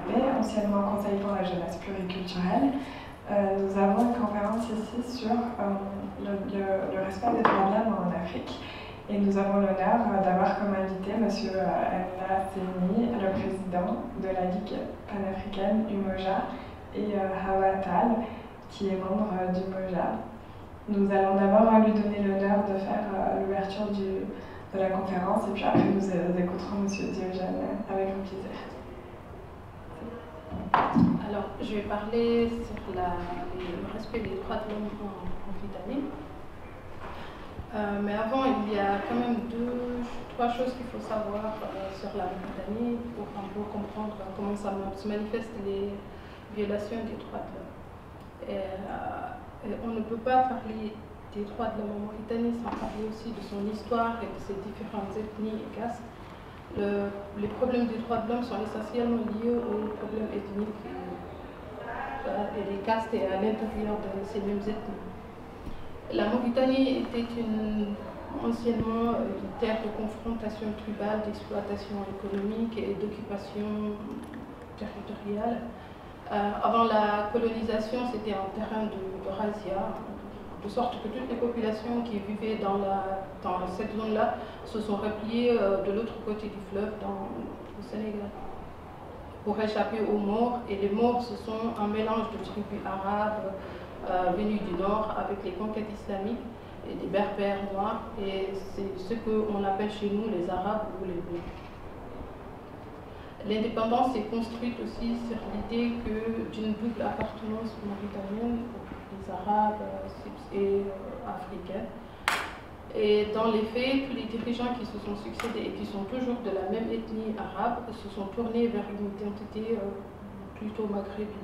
CRP, anciennement Conseil pour la jeunesse pluriculturelle. Nous avons une conférence ici sur le respect des droits de l'homme en Afrique. Et nous avons l'honneur d'avoir comme invité M. Emna Seni, le président de la Ligue panafricaine UMOJA, et Hawa Tal, qui est membre du MOJA. Nous allons d'abord lui donner l'honneur de faire l'ouverture de la conférence, et puis après nous écouterons M. Diogène avec un plaisir. Alors, je vais parler sur le respect des droits de l'homme en Mauritanie. Mais avant, il y a quand même trois choses qu'il faut savoir sur la Mauritanie pour un peu comprendre comment ça se manifestent les violations des droits de l'homme. On ne peut pas parler des droits de l'homme en Mauritanie sans parler aussi de son histoire et de ses différentes ethnies et castes. Les problèmes des droits de l'homme sont essentiellement liés aux problèmes ethniques et les castes et à l'intérieur de ces mêmes ethnies. La Mauritanie était anciennement une terre de confrontation tribale, d'exploitation économique et d'occupation territoriale. Avant la colonisation, c'était un terrain de razzia, de sorte que toutes les populations qui vivaient dans cette zone-là se sont repliées de l'autre côté du fleuve, au Sénégal, pour échapper aux morts. Et les morts, ce sont un mélange de tribus arabes venus du nord avec les conquêtes islamiques et des berbères noirs, et c'est ce qu'on appelle chez nous les arabes ou les bleus. L'indépendance est construite aussi sur l'idée d'une double appartenance mauritanienne, les arabes et africains. Et dans les faits, tous les dirigeants qui se sont succédés et qui sont toujours de la même ethnie arabe se sont tournés vers une identité plutôt maghrébine.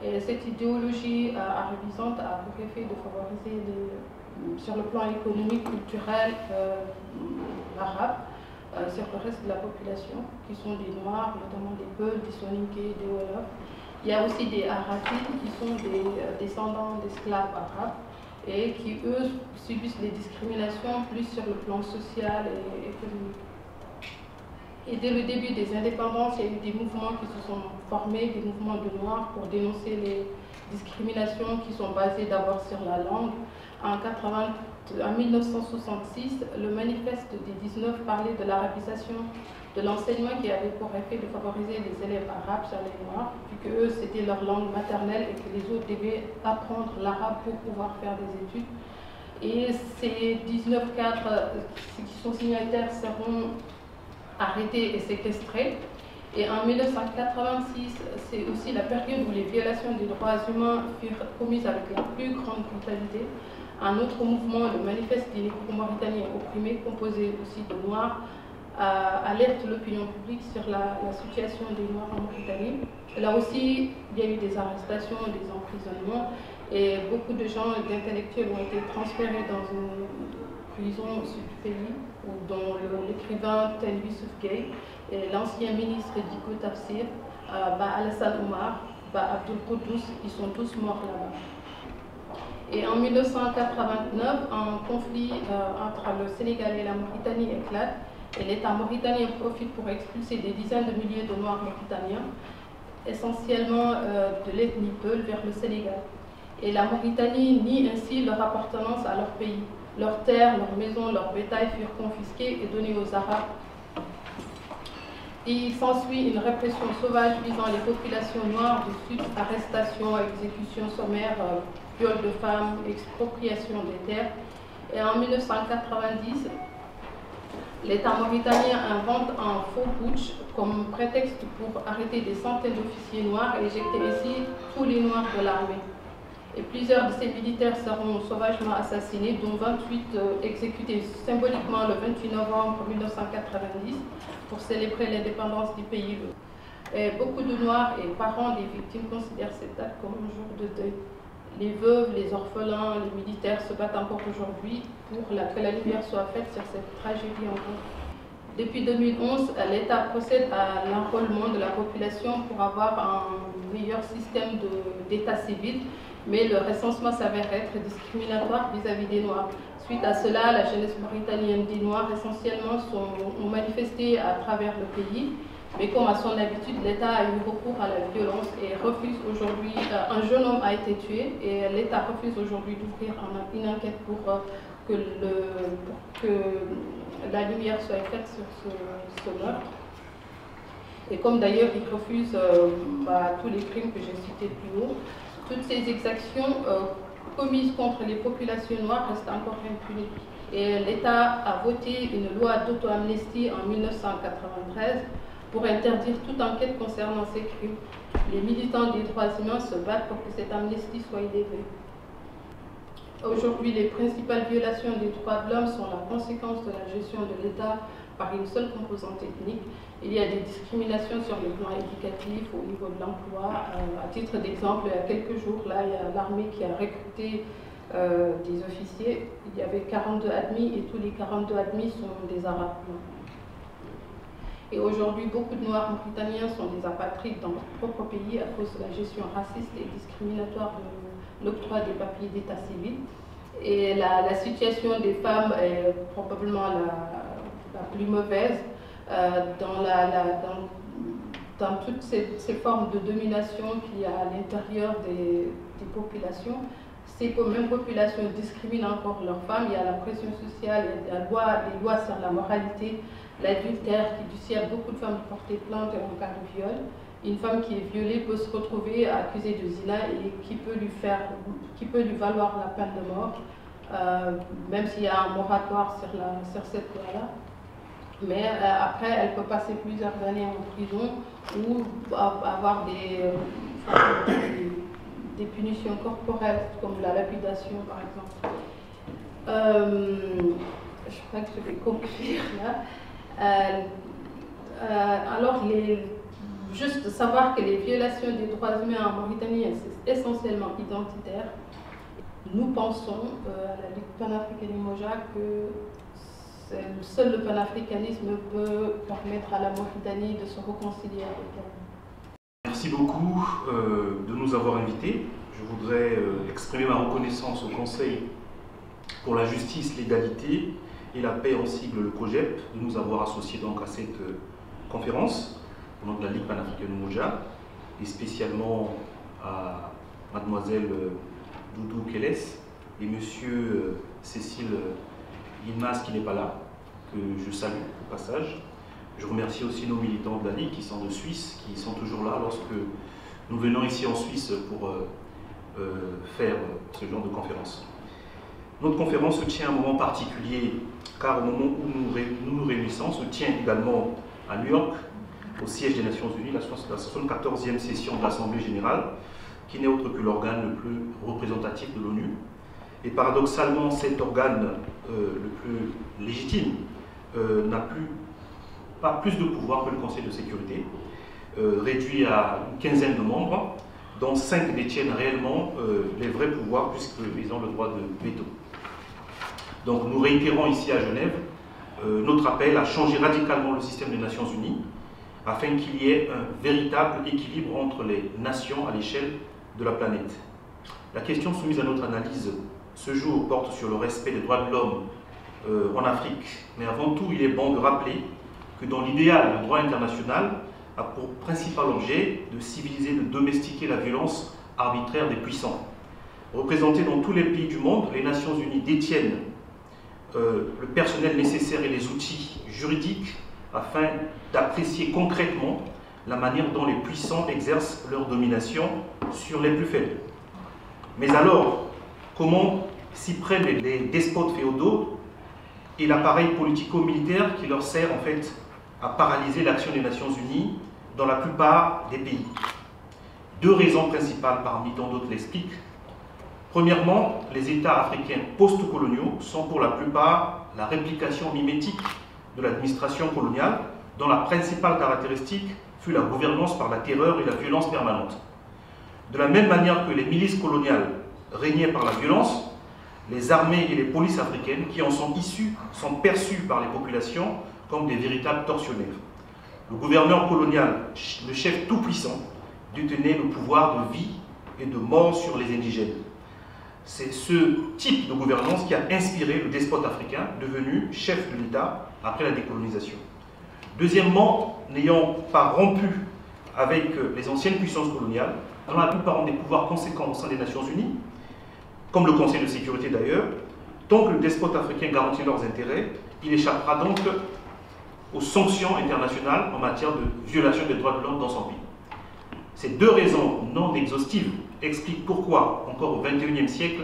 Et cette idéologie arabisante a pour effet de favoriser sur le plan économique, culturel, arabe, sur le reste de la population, qui sont des Noirs, notamment des Peuls, des Soninké, des Wolofs. Il y a aussi des Arakites qui sont des descendants d'esclaves arabes et qui, eux, subissent des discriminations plus sur le plan social et économique. Et dès le début des indépendances, il y a eu des mouvements qui se sont formés, des mouvements de Noirs pour dénoncer les discriminations qui sont basées d'abord sur la langue. En 1966, le manifeste des 19 parlait de l'arabisation de l'enseignement qui avait pour effet de favoriser les élèves arabes sur les Noirs, vu que eux c'était leur langue maternelle et que les autres devaient apprendre l'arabe pour pouvoir faire des études. Et ces 19 cadres qui sont signataires seront arrêtés et séquestrés. Et en 1986, c'est aussi la période où les violations des droits humains furent commises avec la plus grande brutalité. Un autre mouvement, le manifeste des Négro-Mauritaniens opprimés, composé aussi de Noirs, alerte l'opinion publique sur la situation des Noirs en Mauritanie. Là aussi, il y a eu des arrestations, des emprisonnements, et beaucoup de gens, d'intellectuels, ont été transférés dans une prison au sud du pays, dont l'écrivain Tel Youssouf Gueye et l'ancien ministre Diko Tafsir, Alassane Omar, Abdul Koudous, ils sont tous morts là-bas. Et en 1989, un conflit entre le Sénégal et la Mauritanie éclate, et l'État mauritanien profite pour expulser des dizaines de milliers de Noirs mauritaniens, essentiellement de l'ethnie Peul, vers le Sénégal. Et la Mauritanie nie ainsi leur appartenance à leur pays. Leurs terres, leurs maisons, leurs bétails furent confisqués et donnés aux Arabes. Et il s'ensuit une répression sauvage visant les populations noires du sud, arrestations, exécutions sommaires, viol de femmes, expropriation des terres. Et en 1990, l'État mauritanien invente un faux putsch comme prétexte pour arrêter des centaines d'officiers noirs et éjecter ici tous les Noirs de l'armée. Et plusieurs de ces militaires seront sauvagement assassinés, dont 28 exécutés symboliquement le 28 novembre 1990 pour célébrer l'indépendance du pays. Et beaucoup de Noirs et parents des victimes considèrent cette date comme un jour de deuil. Les veuves, les orphelins, les militaires se battent encore aujourd'hui pour que la lumière soit faite sur cette tragédie en cours. Depuis 2011, l'État procède à l'enrôlement de la population pour avoir un meilleur système d'état civil, mais le recensement s'avère être discriminatoire vis-à-vis des Noirs. Suite à cela, la jeunesse mauritanienne des Noirs essentiellement ont manifesté à travers le pays Mais comme à son habitude, l'État a eu recours à la violence et refuse aujourd'hui, un jeune homme a été tué et l'État refuse aujourd'hui d'ouvrir une enquête pour que la lumière soit faite sur ce meurtre. Et comme d'ailleurs il refuse tous les crimes que j'ai cités plus haut, toutes ces exactions commises contre les populations noires restent encore impunies. Et l'État a voté une loi d'auto-amnistie en 1993 pour interdire toute enquête concernant ces crimes. Les militants des droits humains se battent pour que cette amnistie soit élevée. Aujourd'hui, les principales violations des droits de l'homme sont la conséquence de la gestion de l'État par une seule composante ethnique. Il y a des discriminations sur le plan éducatif, au niveau de l'emploi. À titre d'exemple, il y a quelques jours, là, il y a l'armée qui a recruté des officiers. Il y avait 42 admis et tous les 42 admis sont des Arabes. Et aujourd'hui, beaucoup de Noirs mauritaniens sont des apatrides dans leur propre pays à cause de la gestion raciste et discriminatoire de l'octroi des papiers d'état civil. Et la situation des femmes est probablement la plus mauvaise dans toutes ces formes de domination qu'il y a à l'intérieur des populations. Ces mêmes populations discriminent encore leurs femmes. Il y a la pression sociale, il y a les lois sur la moralité, l'adultère qui dissuade beaucoup de femmes de porter plainte en cas de viol. Une femme qui est violée peut se retrouver accusée de zina et qui peut lui valoir la peine de mort, même s'il y a un moratoire sur cette loi-là. Mais après, elle peut passer plusieurs années en prison ou avoir des punitions corporelles, comme la lapidation par exemple. Je crois que je vais conclure là. Alors, juste savoir que les violations des droits humains en Mauritanie, c'est essentiellement identitaire. Nous pensons à la Ligue panafricaine Umoja que seul le panafricanisme peut permettre à la Mauritanie de se réconcilier avec elle. Merci beaucoup de nous avoir invités. Je voudrais exprimer ma reconnaissance au Conseil pour la justice, l'égalité et la paix, en sigle le COJEP, de nous avoir associés donc à cette conférence au nom de la Ligue panafricaine Umoja, et spécialement à mademoiselle Doudou Keles et monsieur Cécile Yilmaz qui n'est pas là, que je salue au passage. Je remercie aussi nos militants de la Ligue qui sont de Suisse, qui sont toujours là lorsque nous venons ici en Suisse pour faire ce genre de conférence. Notre conférence se tient à un moment particulier, car au moment où nous nous réunissons, se tient également à New York, au siège des Nations Unies, la 74e session de l'Assemblée Générale, qui n'est autre que l'organe le plus représentatif de l'ONU. Et paradoxalement, cet organe le plus légitime n'a pas plus de pouvoir que le Conseil de sécurité, réduit à une quinzaine de membres, dont 5 détiennent réellement les vrais pouvoirs puisqu'ils ont le droit de veto. Donc nous réitérons ici à Genève notre appel à changer radicalement le système des Nations Unies afin qu'il y ait un véritable équilibre entre les nations à l'échelle de la planète. La question soumise à notre analyse ce jour porte sur le respect des droits de l'homme en Afrique. Mais avant tout, il est bon de rappeler que dans l'idéal, le droit international a pour principal objet de civiliser, de domestiquer la violence arbitraire des puissants. Représentées dans tous les pays du monde, les Nations Unies détiennent le personnel nécessaire et les outils juridiques afin d'apprécier concrètement la manière dont les puissants exercent leur domination sur les plus faibles. Mais alors, comment s'y prennent les despotes féodaux et l'appareil politico-militaire qui leur sert en fait à paralyser l'action des Nations Unies dans la plupart des pays? 2 raisons principales parmi tant d'autres l'expliquent. Premièrement, les États africains post-coloniaux sont pour la plupart la réplication mimétique de l'administration coloniale, dont la principale caractéristique fut la gouvernance par la terreur et la violence permanente. De la même manière que les milices coloniales régnaient par la violence, les armées et les polices africaines qui en sont issues sont perçues par les populations comme des véritables tortionnaires. Le gouverneur colonial, le chef tout-puissant, détenait le pouvoir de vie et de mort sur les indigènes. C'est ce type de gouvernance qui a inspiré le despote africain devenu chef de l'État après la décolonisation. Deuxièmement, n'ayant pas rompu avec les anciennes puissances coloniales, dont la plupart ont des pouvoirs conséquents au sein des Nations Unies, comme le Conseil de sécurité d'ailleurs, tant que le despote africain garantit leurs intérêts, il échappera donc aux sanctions internationales en matière de violation des droits de l'homme dans son pays. Ces deux raisons non exhaustives expliquent pourquoi, encore au XXIe siècle,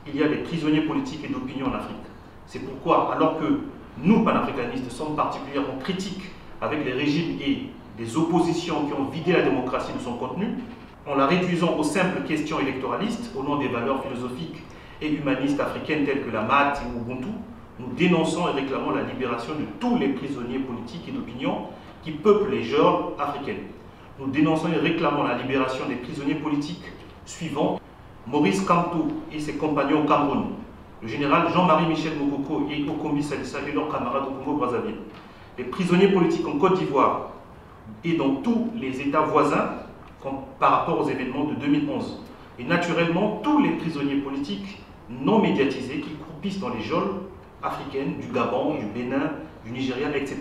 il y a des prisonniers politiques et d'opinion en Afrique. C'est pourquoi, alors que nous, panafricanistes, sommes particulièrement critiques avec les régimes et les oppositions qui ont vidé la démocratie de son contenu, en la réduisant aux simples questions électoralistes, au nom des valeurs philosophiques et humanistes africaines telles que la Mat ou Ubuntu, nous dénonçons et réclamons la libération de tous les prisonniers politiques et d'opinion qui peuplent les geôles africaines. Nous dénonçons et réclamons la libération des prisonniers politiques suivants: Maurice Kamto et ses compagnons au Cameroun, le général Jean-Marie Michel Mokoko et Okombi Salissa et leurs camarades au Congo-Brazzaville, les prisonniers politiques en Côte d'Ivoire et dans tous les États voisins par rapport aux événements de 2011. Et naturellement, tous les prisonniers politiques non médiatisés qui croupissent dans les geôles africaines du Gabon, du Bénin, du Nigeria, etc.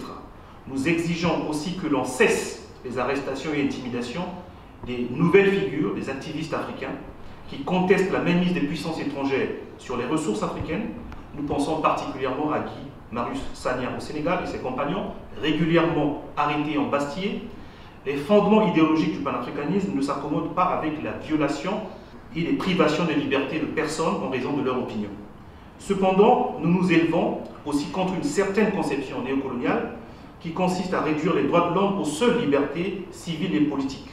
Nous exigeons aussi que l'on cesse les arrestations et intimidations des nouvelles figures, des activistes africains, qui contestent la mainmise des puissances étrangères sur les ressources africaines. Nous pensons particulièrement à Guy Marius Sagna au Sénégal et ses compagnons, régulièrement arrêtés en Bastille. Les fondements idéologiques du panafricanisme ne s'accommodent pas avec la violation et les privations de liberté de personnes en raison de leur opinion. Cependant, nous nous élevons aussi contre une certaine conception néocoloniale qui consiste à réduire les droits de l'homme aux seules libertés civiles et politiques.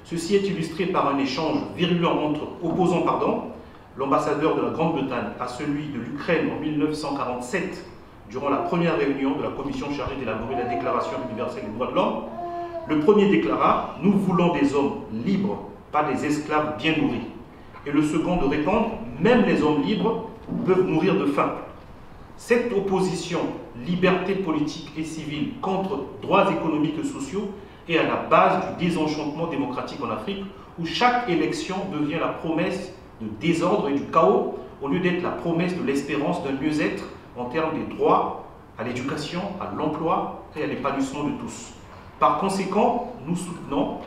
Ceci est illustré par un échange virulent entre opposants, l'ambassadeur de la Grande-Bretagne à celui de l'Ukraine en 1947, durant la première réunion de la commission chargée d'élaborer la Déclaration universelle des droits de l'homme. Le premier déclara « Nous voulons des hommes libres, pas des esclaves bien nourris ». Et le second de répondre « Même les hommes libres peuvent mourir de faim ». Cette opposition, liberté politique et civile contre droits économiques et sociaux, est à la base du désenchantement démocratique en Afrique, où chaque élection devient la promesse de désordre et du chaos, au lieu d'être la promesse de l'espérance d'un mieux-être en termes des droits à l'éducation, à l'emploi et à l'épanouissement de tous. Par conséquent, nous soutenons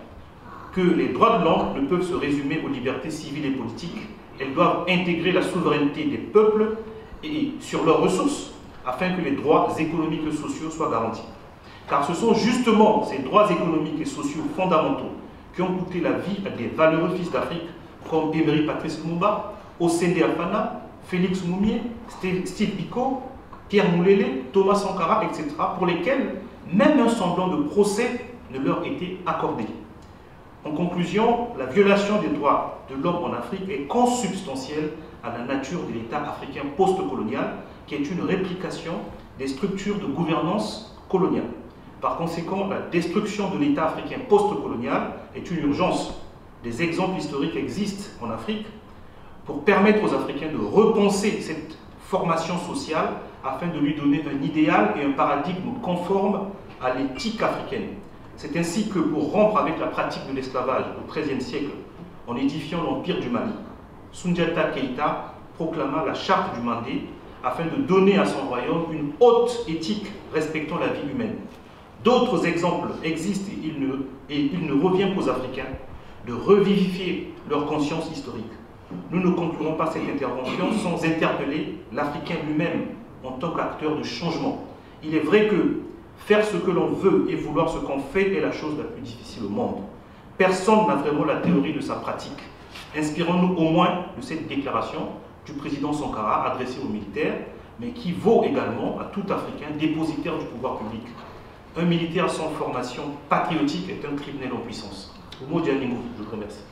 que les droits de l'homme ne peuvent se résumer aux libertés civiles et politiques. Elles doivent intégrer la souveraineté des peuples et sur leurs ressources, afin que les droits économiques et sociaux soient garantis. Car ce sont justement ces droits économiques et sociaux fondamentaux qui ont coûté la vie à des valeureux fils d'Afrique comme Emery Patrice Lumumba, Osende Afana, Félix Moumié, Steve Biko, Pierre Moulélé, Thomas Sankara, etc., pour lesquels même un semblant de procès ne leur était accordé. En conclusion, la violation des droits de l'homme en Afrique est consubstantielle à la nature de l'État africain post-colonial, qui est une réplication des structures de gouvernance coloniale. Par conséquent, la destruction de l'État africain post-colonial est une urgence. Des exemples historiques existent en Afrique pour permettre aux Africains de repenser cette formation sociale afin de lui donner un idéal et un paradigme conforme à l'éthique africaine. C'est ainsi que, pour rompre avec la pratique de l'esclavage au XIIIe siècle, en édifiant l'Empire du Mali, Soundiata Keïta proclama la charte du Mandé afin de donner à son royaume une haute éthique respectant la vie humaine. D'autres exemples existent et il ne revient qu'aux Africains de revivifier leur conscience historique. Nous ne conclurons pas cette intervention sans interpeller l'Africain lui-même en tant qu'acteur de changement. Il est vrai que faire ce que l'on veut et vouloir ce qu'on fait est la chose la plus difficile au monde. Personne n'a vraiment la théorie de sa pratique. Inspirons-nous au moins de cette déclaration du président Sankara adressée aux militaires, mais qui vaut également à tout Africain dépositaire du pouvoir public. Un militaire sans formation patriotique est un criminel en puissance. Au mot d'Yanimou, je vous remercie.